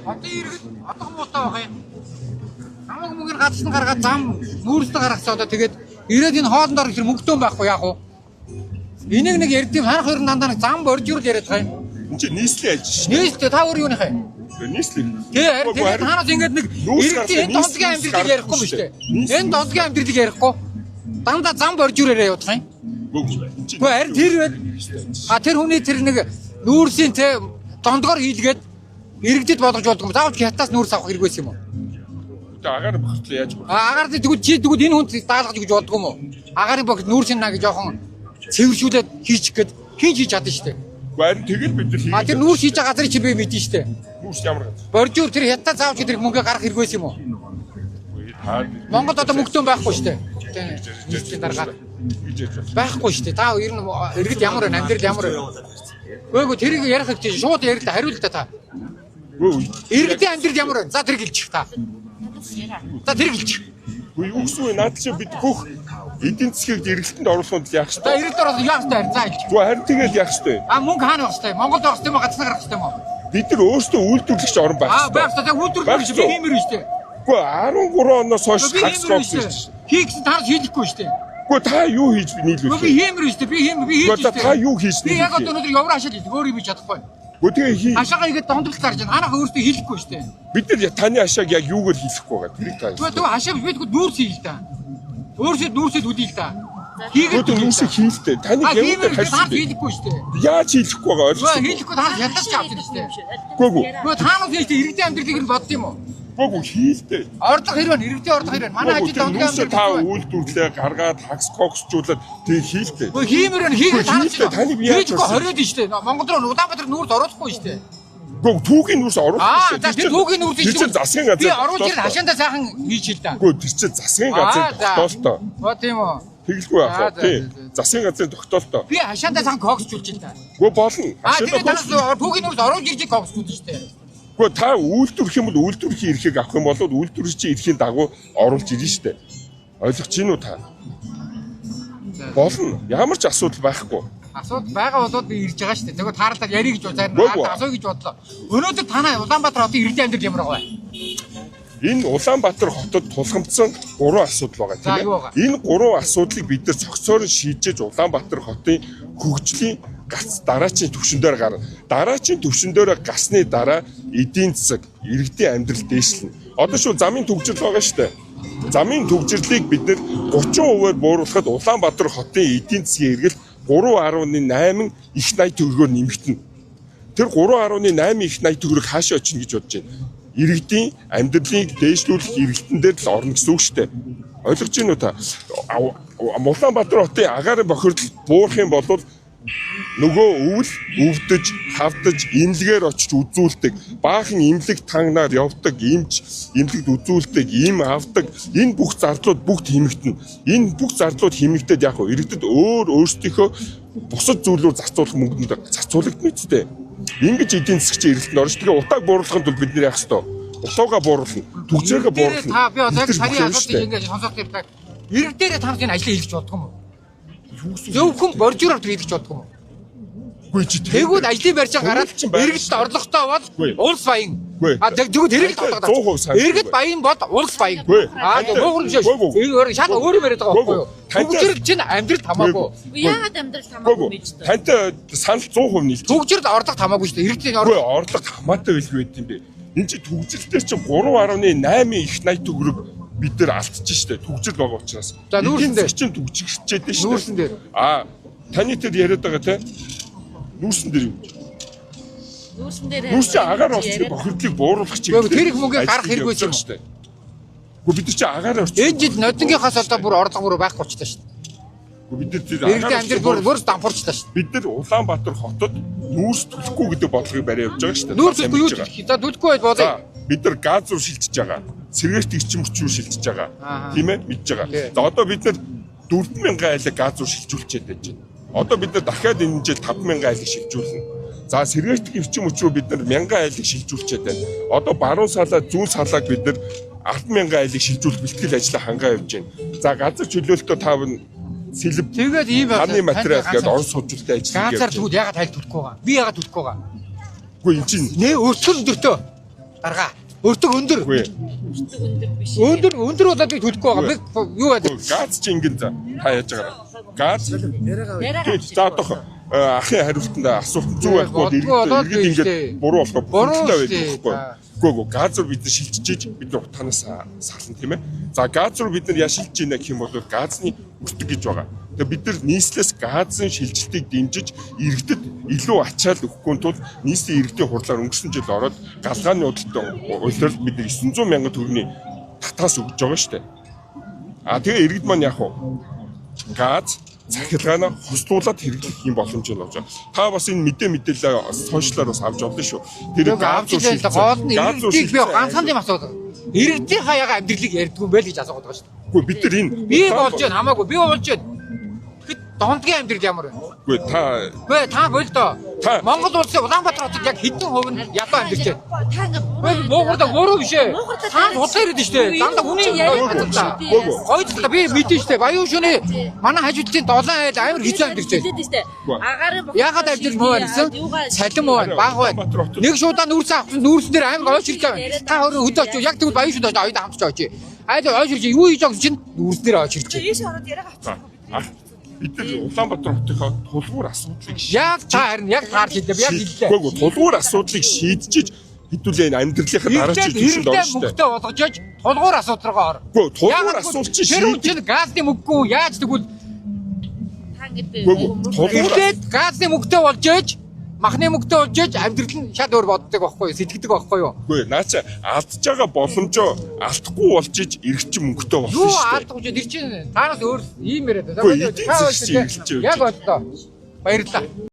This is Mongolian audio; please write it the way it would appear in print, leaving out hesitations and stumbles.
Одоо иргэд одоо муутай байх юм. Хамаг мөнгөөр гадсан гаргаад зам нүүрстэй гаргацаа одоо тэгээд ирээд энэ хоолндор ихэр мөнгөтөн байхгүй яах вэ? Энийг нэг ярьдığım ханах хоёр дандаа нэг зам боржуурд яриад байгаа юм. Энд чинь нийслэл альж шээ. Нийслэл та өөр юу нөхөө? Нийслэл. Тэгээд танаас ингэж нэг иргэдийн энэ донцгийн амьдралыг ярихгүй юм шүү дээ. Энэ донцгийн амьдралыг ярихгүй. Дандаа зам боржуураараа явуулах юм. Гэхдээ харин тэр тэр хүний тэр нэг нүүрсийн те дондгоор хийлгээд иргэдэд болгож болдог юм. Заавал хятадаас нүүрс авах хэрэг байсан юм уу? Агаар бохирдлоо яаж болох? Агаар тэгвэл чи тэгвэл энэ хүнд даалгаж гэж болдгоо юм уу? Агарын бохирд нүүрсийн наа гэж жоохон цэвэршүүлээд хийчих гээд хин хийж чадна шүү дээ. Харин тэгэл бид нар хийх. Тэр нүүрс хийж байгаа газрыг чи би мэдэн шүү дээ. Нүүрс ямар газар? Боржуур тэр хятад заавал чи тэр мөнгө гарах хэрэг байсан юм уу? Монгол одоо мөнгөтөн байхгүй шүү дээ. Тийм дараагаар байхгүй шүү дээ. Та ер нь иргэд ямар вэ? Амьдрал ямар вэ? Гүйгүй тэрийг ярих гэж шууд ярил та хариул та. Иргэдийн амьдрал ямар вэ? За тэр гэлчих та. За тэр гэлчих. Юу гэсэн вэ? Наад чи бид бүх эдийн засгийг эргэлтэнд оруулахад яах вэ? За эргэлт оруулах яах вэ? За гэлчих. Зүгээр харин тэгээд яах вэ? Мөнгө хаана байх вэ? Монголд байх вэ? Гадснаа гарах вэ? Бид нар өөрсдөө үйлдвэрлэгч орн байх вэ? Байх вэ? Үйлдвэрлэгч би хиймэр шүү дээ. Гэхдээ 13 оноос хойш хагасгоо шүү дээ. Хийгсэн таарч хийхгүй шүү дээ. Гэхдээ та юу хийж нийлүүлэх вэ? Би хиймэр шүү дээ. Би хийж шүү дээ. Та юу хийж нийлүүлэх вэ? Би яг өнөөдөр явраа хашаал хийх. Өөр юм хийж чадахгүй. Гэхдээ хий. Хашаагаа игээд донтолт гарч байна. Анах өөртөө хийхгүй шүү дээ. Бид нар таны хашааг яг юугаар хийхгүй байгаа тэрийг та. Тэгвэл хашаа бид нүүрс хийх та. Өөрсөд нүүрсэд үдийл та. Хийгээд нүүрсийг хийлтэй. Таны явуулдаг хашаа хийхгүй шүү дээ. Яаж хийхгүй байгаа ойлгосон. Хийхгүй та ядаж ч авч шүү дээ. Гүгүү. Таанаас хийхдээ иргэдийн амьдралыг нь бодд юм уу? Гүгүү хийлтэй. Ордог хэрэг иргэдийн ордог хэрэг. Манай ажил дондгийн амьдрал та үйлдвэрлээ гаргаад хагас коксжуулаад тэг хийлтэй. Гэхдээ хиймэр нь хийгээд таны би яаж хориод шүү дээ. Монгол руу Улаанбаатар нүүрс оруулахгүй шүү дээ. Гүг түүхийн нүүрс оруулах шүү. За тэр түүхийн нүүрс чинь засгийн газар. Би оруулж ирэх хашаандаа сайхан хийж хэл та. Гүг тэр чинь засгийн газар тогтоолтой. Тийм үү. Тэгэлгүй яах вэ? Засгийн газрын тогтоолтой. Би хашаандаа сайхан коксжуулж хэл та. Гүг болно. Хашаандаа түүхийн нүүрс оруулж ирж коксжуулж шүү дээ. Гэхдээ та үйлдвэрлэх юм бол үйлдвэрлэхийн эрхийг авах юм бол үйлдвэрлэгчийн эрхийн дагуу оруулж ирнэ шүү дээ. Ойлгож чинь үү та? Болно. Ямар ч асуудал байхгүй. Асуудал байгаа болоод би ирж байгаа шүү дээ. Тэгвэл тааралдаа ярих гэж зарим асуу гэж бодлоо. Өнөөдөр танай Улаанбаатар хотын иргэдийн амьдрал ямар байгаа вэ? Энэ Улаанбаатар хотод тулгамдсан 3 асуудал байгаа тийм ээ. Энэ 3 асуудлыг бид нар цогцоор шийдэж Улаанбаатар хотын хөгжлийн гац дараачийн түвшин дээр гарна. Дараачийн түвшин дээр гасны дараа эдийн засаг, иргэдийн амьдрал дээшлэнэ. Одоо шүү замын төгжрөл байгаа шүү дээ. Замын төгжрлийг бид нэр 30%-аар бууруулахад Улаанбаатар хотын эдийн засгийн эргэлт 3.8 их 80 төгрөгөөр нэмэгдэнэ. Тэр 3.8 их 80 төгрөг хаашаа очино гэж бодож байна. Иргэдийн амьдралыг дээшлүүлэх эргэлтэн дээр л орно гэсэн үг шүү дээ. Ойлгож байна уу та? Улаанбаатар хотын агаарын бохирдол буурах юм бол нөгөө өвөл өвдөж, хавдаж, имлэгээр очиж үзүүлдэг, баахан имлэг тангнаар явдаг, имлэгд үзүүлдэг, им авдаг, энэ бүх зардлууд бүгд хэмэгдэнэ. Энэ бүх зардлууд хэмэгдээд яг хөө иргэдэд өөрсдийнхөө бусад зүйлүүд зарцуулах мөнгөнд зарцуулагдана үстэй. Ингэж эдийн засгийн эргэлтэнд орж тэгээ утааг бууруулахын тулд бид нэр яах ёстой? Утаагаа бууруулна, түгжээгээ бууруулна. Та би одоо сарын асуудыг ингэж сонсоод ирдэг. Иргэдээрээ та энэ ажлыг хийлгэж бодох юм уу? Зөвхөн боржуураар хийлгэж бодох юм уу? Тэгвэл ажлын барьцаа гараад иргэд орлоготой бол улс баян. Тэгвэл тэрийг тодорхойлоо. Иргэд баян бол улс баян. Нуугрын шээ. Шал өөр юм яриад байгаа байхгүй юу? Төгжрөл чинь амьдрал хамаагүй. Яагаад амьдрал хамаагүй гэж дээ? Тантай санал 100% нийлж. Төгжрөл орлогот хамаагүй шүү дээ. Иргэдийн орлогот хамаатай байлгүй байт юм бэ. Энд чинь төгжрөлтээр чинь 3.8 их 80 төгрөг бид нар алдчихж штэ төгжрөл байгаа учраас. За нүүрсэндээ чинь төгжчихчээд штэ. Нүүрсэндээ. Таны тэр яриад байгаа те. Нүүрсэн дээр юу? Нүүрс чинь агаар орчны бохирдлыг бууруулах чиглэлээр тэр их мөнгө гарах хэрэг байсан юм штэ. Гэхдээ бид нар чинь агаар орч. Энэ жил нодингийнхаас одоо бүр орлого бүр байхгүй болчихлоо штэ. Бид нар тэр агаар амьдрал бүр дампуурчлаа штэ. Бид нар Улаанбаатар хотод нүүрс төлөхгүй гэдэг бодлогыг бариад явж байгаа штэ. Нүүрс төлөхгүй юу төлөх? За төлөхгүй байж болоо. Бид нар газ руу шилжиж байгаа. Сэргээрт ирчим хүчрүү шилжиж байгаа. Тийм ээ мэдж байгаа. За одоо бид нар 4,000 айлыг газ руу шилжүүлчихэд байж байна. Одоо бид нар дахиад энэ жил 5,000 айлыг шилжүүлнэ. За сэргээрт ирчим хүчрүү бид нар 1,000 айлыг шилжүүлчихэд байна. Одоо баруун салаа, зүүн салааг бид нар 10,000 айлыг шилжүүлэх бэлтгэл ажлаа хангаа явж байна. За газар чөлөөлтөө тав сэлб тэгээд ийм ханы материал гэдэг орон суудлын ажил газар тэгвэл ягаад хайлт төлөхгүй байгаа? Би ягаад төлөхгүй байгаа? Үгүй эн чинь нээ өртгөл өндөртөө. Дарга. Өртөг өндөр. Өндөр болоод би төлөхгүй байгаа. Би юу гэдэг? Газ чи ингэн та яаж байгаараа. Газ за одоох ахын хариултанд асуулт зүг байхгүй иргэд ингээд буруу болохоо бүгдээ байдаг байхгүй. Үгүй газ руу бид нар шилжиж бид нар утгаанаас сална тийм ээ. За газ руу бид нар яшилж ийна гэх юм бол газны өртөг гэж байгаа. Тэгээ бид нар нийслэлээс газын шилжилтийг дэмжиж иргэдэд илүү ачаал өгөхгүй тул нийслэлийн иргэдийн хурлаар өнгөрсөн жил ороод галгааны удирдлагад бид 900 мянган төгрөгийн татгаас өгж байгаа шүү дээ. Тэгээ иргэд маань яг газ захиргаанаа хостуулаад хэрэглэх юм боломж нь болж байгаа. Та бас энэ мэдээлэлээ сошиалаар бас авч болно шүү. Тэр газ гол нь иргэдийг би ганцхан юм асуудаг. Иргэдийн хаяга амьдралыг ярьдгүй юм байл гэж асуугаад байгаа шүү. Үгүй бид нар энэ би болж байна хамаагүй би болж байна. Тэгэхэд дондгийн амьдрал ямар вэ? Үгүй та болдоо. Монгол улсын Улаанбаатар хотод яг хэдэн хувь нь ядуу амьдарч байна. Монгол буруу биш ээ. Та уцаа ирээд шүү дээ. Дандаа үний гойд би мэдэн шүү дээ. Баян шөнө манай хажуудын 7 айл амар хэцүү амьдарч байна. Ягаад амьдарч муу байсан? Цалин муу байна, баг байна. Нэг шуудаа нүүрс авсан нүүрс дээр амар ойширч байгаа. Та өөрөө хөдөө очив. Яг тэгвэл баян шөнө оюут хамтч очив. Айл ойширч юу хийж байгаа чинь нүүрс дээр ойширч. Ийш ороод яриаг авчих. бид нар Улаанбаатар хотынхоо тулгуур асуудлыг яг та харин яг таарч хэлээ. Яг хэллээ. Үгүй тулгуур асуудлыг шийдчихэж хэдүүлээ амьдралынхаа дараач хэлсэн доо шүү дээ. Мөнгөтэй болгожож тулгуур асуудал руугаа ор. Үгүй тулгуур асуудал чинь шийдэж газны мөнгөө яаж тэгвэл тулгуур газны мөнгөтэй болжээж махны мөнгөтэй болжээж амьдрал нь шал өөр боддог байхгүй юу? Сэтгэдэг байхгүй юу? Үгүй наача алдж байгаа боломжоо алдахгүй болж иж эргэч мөнгөтэй болсон шүү дээ. Юу алдахгүй ч тэр чинь таанаас өөр ийм яриад байна. Яг бодлоо. Баярлалаа.